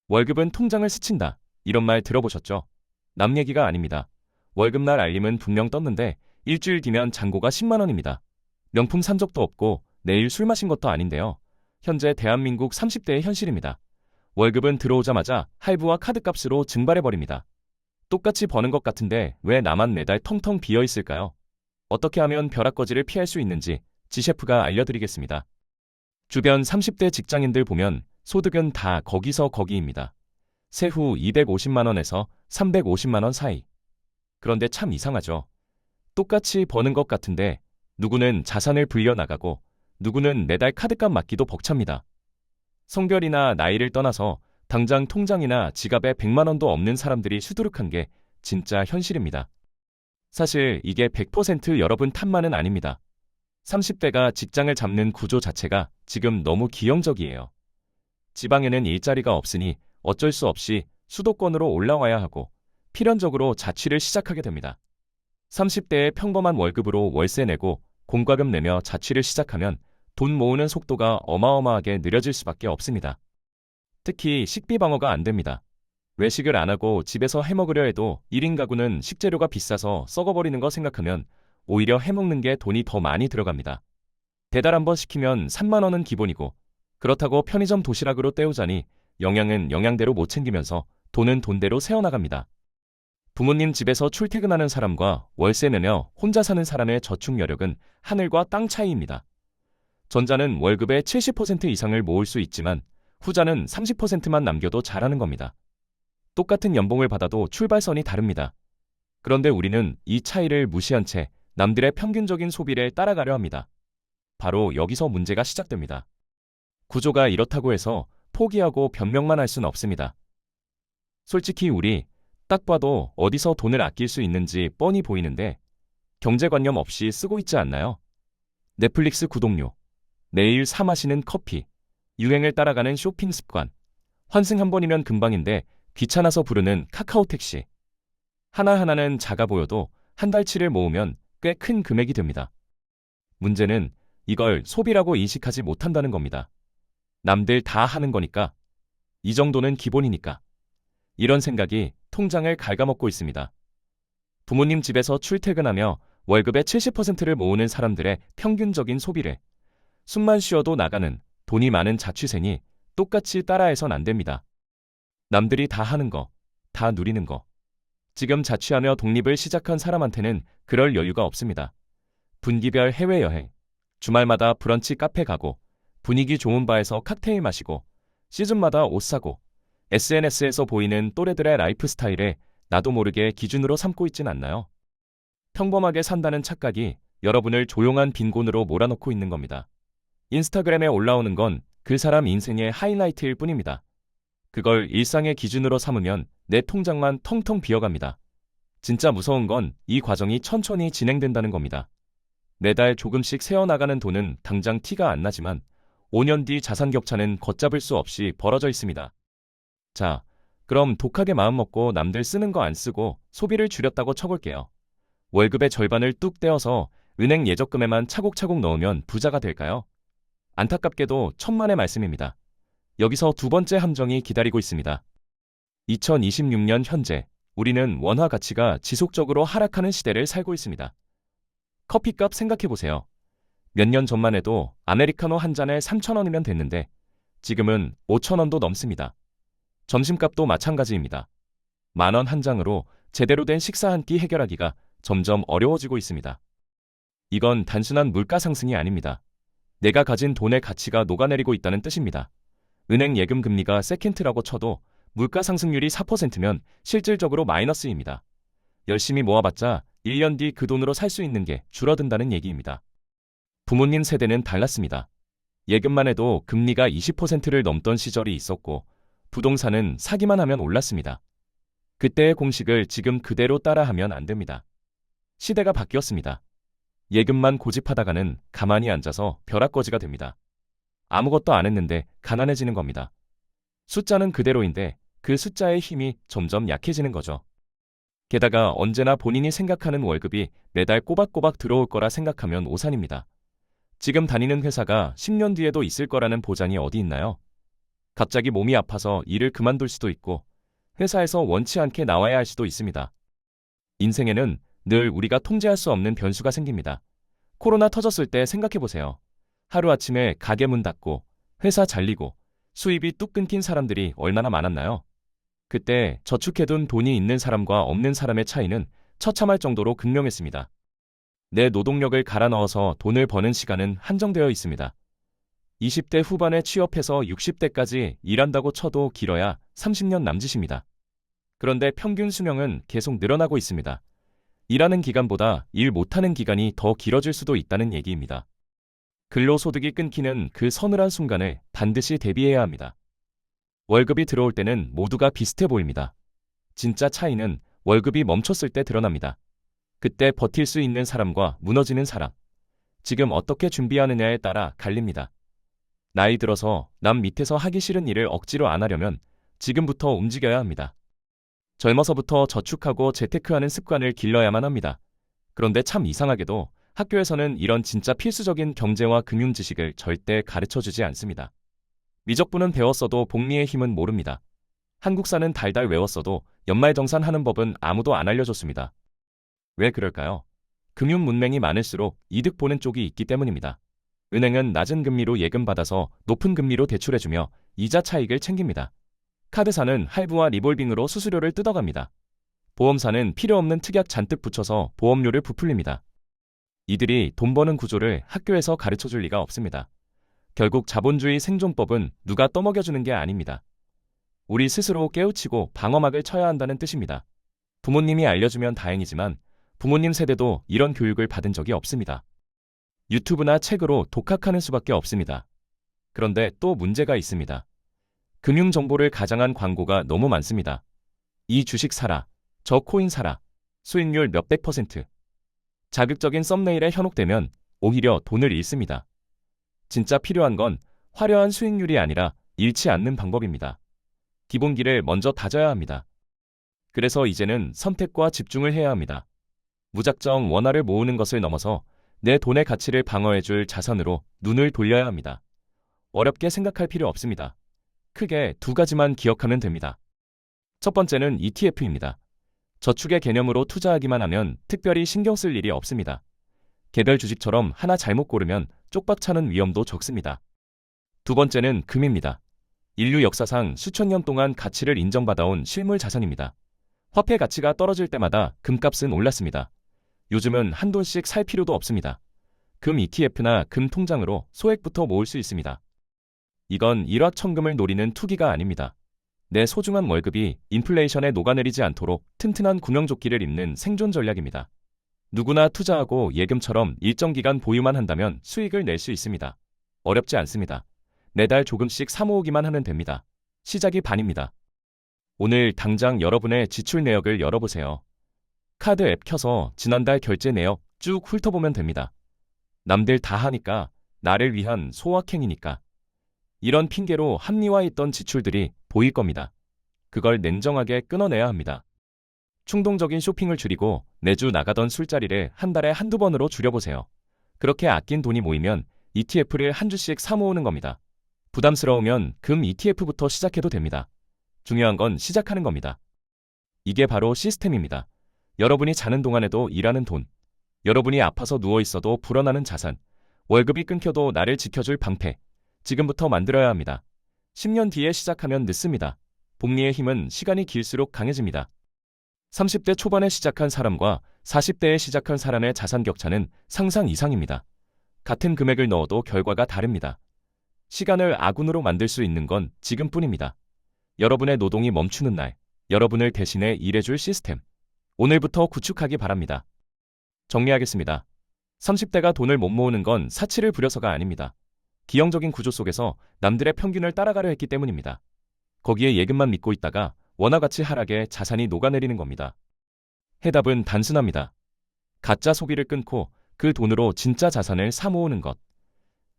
월급은 통장을 스친다. 이런 말 들어보셨죠? 남 얘기가 아닙니다. 월급날 알림은 분명 떴는데 일주일 뒤면 잔고가 10만 원입니다. 명품 산 적도 없고 내일 술 마신 것도 아닌데요. 현재 대한민국 30대의 현실입니다. 월급은 들어오자마자 할부와 카드값으로 증발해버립니다. 똑같이 버는 것 같은데 왜 나만 매달 텅텅 비어 있을까요? 어떻게 하면 벼락거지를 피할 수 있는지 지셰프가 알려드리겠습니다. 주변 30대 직장인들 보면 소득은 다 거기서 거기입니다. 세후 250만 원에서 350만 원 사이. 그런데 참 이상하죠. 똑같이 버는 것 같은데 누구는 자산을 불려나가고 누구는 매달 카드값 맞기도 벅찹니다. 성별이나 나이를 떠나서 당장 통장이나 지갑에 100만 원도 없는 사람들이 수두룩한 게 진짜 현실입니다. 사실 이게 100% 여러분 탓만은 아닙니다. 30대가 직장을 잡는 구조 자체가 지금 너무 기형적이에요. 지방에는 일자리가 없으니 어쩔 수 없이 수도권으로 올라와야 하고 필연적으로 자취를 시작하게 됩니다. 30대의 평범한 월급으로 월세 내고 공과금 내며 자취를 시작하면 돈 모으는 속도가 어마어마하게 느려질 수밖에 없습니다. 특히 식비 방어가 안 됩니다. 외식을 안 하고 집에서 해먹으려 해도 1인 가구는 식재료가 비싸서 썩어버리는 거 생각하면 오히려 해먹는 게 돈이 더 많이 들어갑니다. 배달 한 번 시키면 3만 원은 기본이고 그렇다고 편의점 도시락으로 때우자니 영양은 영양대로 못 챙기면서 돈은 돈대로 새어나갑니다. 부모님 집에서 출퇴근하는 사람과 월세 내며 혼자 사는 사람의 저축 여력은 하늘과 땅 차이입니다. 전자는 월급의 70% 이상을 모을 수 있지만 후자는 30%만 남겨도 잘하는 겁니다. 똑같은 연봉을 받아도 출발선이 다릅니다. 그런데 우리는 이 차이를 무시한 채 남들의 평균적인 소비를 따라가려 합니다. 바로 여기서 문제가 시작됩니다. 구조가 이렇다고 해서 포기하고 변명만 할 수는 없습니다. 솔직히 우리 딱 봐도 어디서 돈을 아낄 수 있는지 뻔히 보이는데 경제관념 없이 쓰고 있지 않나요? 넷플릭스 구독료, 매일 사 마시는 커피, 유행을 따라가는 쇼핑 습관, 환승 한 번이면 금방인데 귀찮아서 부르는 카카오 택시. 하나하나는 작아 보여도 한 달치를 모으면 꽤 큰 금액이 됩니다. 문제는 이걸 소비라고 인식하지 못한다는 겁니다. 남들 다 하는 거니까. 이 정도는 기본이니까. 이런 생각이 통장을 갉아먹고 있습니다. 부모님 집에서 출퇴근하며 월급의 70%를 모으는 사람들의 평균적인 소비를 숨만 쉬어도 나가는 돈이 많은 자취생이 똑같이 따라해선 안 됩니다. 남들이 다 하는 거, 다 누리는 거. 지금 자취하며 독립을 시작한 사람한테는 그럴 여유가 없습니다. 분기별 해외여행, 주말마다 브런치 카페 가고, 분위기 좋은 바에서 칵테일 마시고, 시즌마다 옷 사고, SNS에서 보이는 또래들의 라이프 스타일에 나도 모르게 기준으로 삼고 있진 않나요? 평범하게 산다는 착각이 여러분을 조용한 빈곤으로 몰아넣고 있는 겁니다. 인스타그램에 올라오는 건 그 사람 인생의 하이라이트일 뿐입니다. 그걸 일상의 기준으로 삼으면 내 통장만 텅텅 비어갑니다. 진짜 무서운 건 이 과정이 천천히 진행된다는 겁니다. 매달 조금씩 새어나가는 돈은 당장 티가 안 나지만 5년 뒤 자산 격차는 걷잡을 수 없이 벌어져 있습니다. 자, 그럼 독하게 마음먹고 남들 쓰는 거 안 쓰고 소비를 줄였다고 쳐볼게요. 월급의 절반을 뚝 떼어서 은행 예적금에만 차곡차곡 넣으면 부자가 될까요? 안타깝게도 천만의 말씀입니다. 여기서 두 번째 함정이 기다리고 있습니다. 2026년 현재 우리는 원화 가치가 지속적으로 하락하는 시대를 살고 있습니다. 커피값 생각해보세요. 몇 년 전만 해도 아메리카노 한 잔에 3,000원이면 됐는데 지금은 5,000원도 넘습니다. 점심값도 마찬가지입니다. 10,000원 한 장으로 제대로 된 식사 한 끼 해결하기가 점점 어려워지고 있습니다. 이건 단순한 물가 상승이 아닙니다. 내가 가진 돈의 가치가 녹아내리고 있다는 뜻입니다. 은행 예금 금리가 세컨트라고 쳐도 물가 상승률이 4%면 실질적으로 마이너스입니다. 열심히 모아봤자 1년 뒤 그 돈으로 살 수 있는 게 줄어든다는 얘기입니다. 부모님 세대는 달랐습니다. 예금만 해도 금리가 20%를 넘던 시절이 있었고 부동산은 사기만 하면 올랐습니다. 그때의 공식을 지금 그대로 따라하면 안 됩니다. 시대가 바뀌었습니다. 예금만 고집하다가는 가만히 앉아서 벼락거지가 됩니다. 아무것도 안 했는데 가난해지는 겁니다. 숫자는 그대로인데 그 숫자의 힘이 점점 약해지는 거죠. 게다가 언제나 본인이 생각하는 월급이 매달 꼬박꼬박 들어올 거라 생각하면 오산입니다. 지금 다니는 회사가 10년 뒤에도 있을 거라는 보장이 어디 있나요? 갑자기 몸이 아파서 일을 그만둘 수도 있고 회사에서 원치 않게 나와야 할 수도 있습니다. 인생에는 늘 우리가 통제할 수 없는 변수가 생깁니다. 코로나 터졌을 때 생각해보세요. 하루아침에 가게 문 닫고 회사 잘리고 수입이 뚝 끊긴 사람들이 얼마나 많았나요? 그때 저축해둔 돈이 있는 사람과 없는 사람의 차이는 처참할 정도로 극명했습니다. 내 노동력을 갈아 넣어서 돈을 버는 시간은 한정되어 있습니다. 20대 후반에 취업해서 60대까지 일한다고 쳐도 길어야 30년 남짓입니다. 그런데 평균 수명은 계속 늘어나고 있습니다. 일하는 기간보다 일 못하는 기간이 더 길어질 수도 있다는 얘기입니다. 근로소득이 끊기는 그 서늘한 순간을 반드시 대비해야 합니다. 월급이 들어올 때는 모두가 비슷해 보입니다. 진짜 차이는 월급이 멈췄을 때 드러납니다. 그때 버틸 수 있는 사람과 무너지는 사람, 지금 어떻게 준비하느냐에 따라 갈립니다. 나이 들어서 남 밑에서 하기 싫은 일을 억지로 안 하려면 지금부터 움직여야 합니다. 젊어서부터 저축하고 재테크하는 습관을 길러야만 합니다. 그런데 참 이상하게도 학교에서는 이런 진짜 필수적인 경제와 금융 지식을 절대 가르쳐주지 않습니다. 미적분은 배웠어도 복리의 힘은 모릅니다. 한국사는 달달 외웠어도 연말정산하는 법은 아무도 안 알려줬습니다. 왜 그럴까요? 금융 문맹이 많을수록 이득 보는 쪽이 있기 때문입니다. 은행은 낮은 금리로 예금 받아서 높은 금리로 대출해주며 이자 차익을 챙깁니다. 카드사는 할부와 리볼빙으로 수수료를 뜯어갑니다. 보험사는 필요 없는 특약 잔뜩 붙여서 보험료를 부풀립니다. 이들이 돈 버는 구조를 학교에서 가르쳐줄 리가 없습니다. 결국 자본주의 생존법은 누가 떠먹여주는 게 아닙니다. 우리 스스로 깨우치고 방어막을 쳐야 한다는 뜻입니다. 부모님이 알려주면 다행이지만 부모님 세대도 이런 교육을 받은 적이 없습니다. 유튜브나 책으로 독학하는 수밖에 없습니다. 그런데 또 문제가 있습니다. 금융 정보를 가장한 광고가 너무 많습니다. 이 주식 사라, 저 코인 사라, 수익률 몇백 %. 자극적인 썸네일에 현혹되면 오히려 돈을 잃습니다. 진짜 필요한 건 화려한 수익률이 아니라 잃지 않는 방법입니다. 기본기를 먼저 다져야 합니다. 그래서 이제는 선택과 집중을 해야 합니다. 무작정 원화를 모으는 것을 넘어서 내 돈의 가치를 방어해줄 자산으로 눈을 돌려야 합니다. 어렵게 생각할 필요 없습니다. 크게 두 가지만 기억하면 됩니다. 첫 번째는 ETF입니다. 저축의 개념으로 투자하기만 하면 특별히 신경 쓸 일이 없습니다. 개별 주식처럼 하나 잘못 고르면 쪽박차는 위험도 적습니다. 두 번째는 금입니다. 인류 역사상 수천 년 동안 가치를 인정받아온 실물 자산입니다. 화폐 가치가 떨어질 때마다 금값은 올랐습니다. 요즘은 한돈씩 살 필요도 없습니다. 금 ETF나 금 통장으로 소액부터 모을 수 있습니다. 이건 일확천금을 노리는 투기가 아닙니다. 내 소중한 월급이 인플레이션에 녹아내리지 않도록 튼튼한 구명조끼를 입는 생존 전략입니다. 누구나 투자하고 예금처럼 일정 기간 보유만 한다면 수익을 낼 수 있습니다. 어렵지 않습니다. 매달 조금씩 사모으기만 하면 됩니다. 시작이 반입니다. 오늘 당장 여러분의 지출 내역을 열어보세요. 카드 앱 켜서 지난달 결제 내역 쭉 훑어보면 됩니다. 남들 다 하니까, 나를 위한 소확행이니까. 이런 핑계로 합리화했던 지출들이 보일 겁니다. 그걸 냉정하게 끊어내야 합니다. 충동적인 쇼핑을 줄이고 매주 나가던 술자리를 한 달에 한두 번으로 줄여보세요. 그렇게 아낀 돈이 모이면 ETF를 한 주씩 사 모으는 겁니다. 부담스러우면 금 ETF부터 시작해도 됩니다. 중요한 건 시작하는 겁니다. 이게 바로 시스템입니다. 여러분이 자는 동안에도 일하는 돈, 여러분이 아파서 누워있어도 불어나는 자산, 월급이 끊겨도 나를 지켜줄 방패, 지금부터 만들어야 합니다. 10년 뒤에 시작하면 늦습니다. 복리의 힘은 시간이 길수록 강해집니다. 30대 초반에 시작한 사람과 40대에 시작한 사람의 자산 격차는 상상 이상입니다. 같은 금액을 넣어도 결과가 다릅니다. 시간을 아군으로 만들 수 있는 건 지금뿐입니다. 여러분의 노동이 멈추는 날, 여러분을 대신해 일해줄 시스템. 오늘부터 구축하기 바랍니다. 정리하겠습니다. 30대가 돈을 못 모으는 건 사치를 부려서가 아닙니다. 기형적인 구조 속에서 남들의 평균을 따라가려 했기 때문입니다. 거기에 예금만 믿고 있다가 원화가치 하락에 자산이 녹아내리는 겁니다. 해답은 단순합니다. 가짜 소비를 끊고 그 돈으로 진짜 자산을 사모으는 것.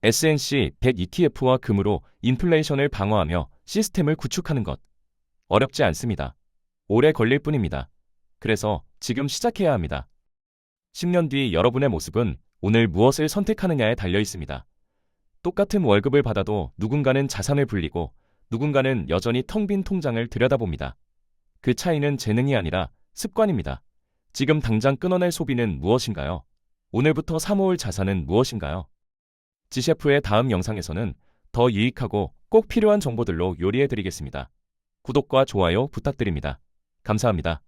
S&C 100 ETF와 금으로 인플레이션을 방어하며 시스템을 구축하는 것. 어렵지 않습니다. 오래 걸릴 뿐입니다. 그래서 지금 시작해야 합니다. 10년 뒤 여러분의 모습은 오늘 무엇을 선택하느냐에 달려 있습니다. 똑같은 월급을 받아도 누군가는 자산을 불리고 누군가는 여전히 텅 빈 통장을 들여다봅니다. 그 차이는 재능이 아니라 습관입니다. 지금 당장 끊어낼 소비는 무엇인가요? 오늘부터 사모을 자산은 무엇인가요? 지셰프의 다음 영상에서는 더 유익하고 꼭 필요한 정보들로 요리해드리겠습니다. 구독과 좋아요 부탁드립니다. 감사합니다.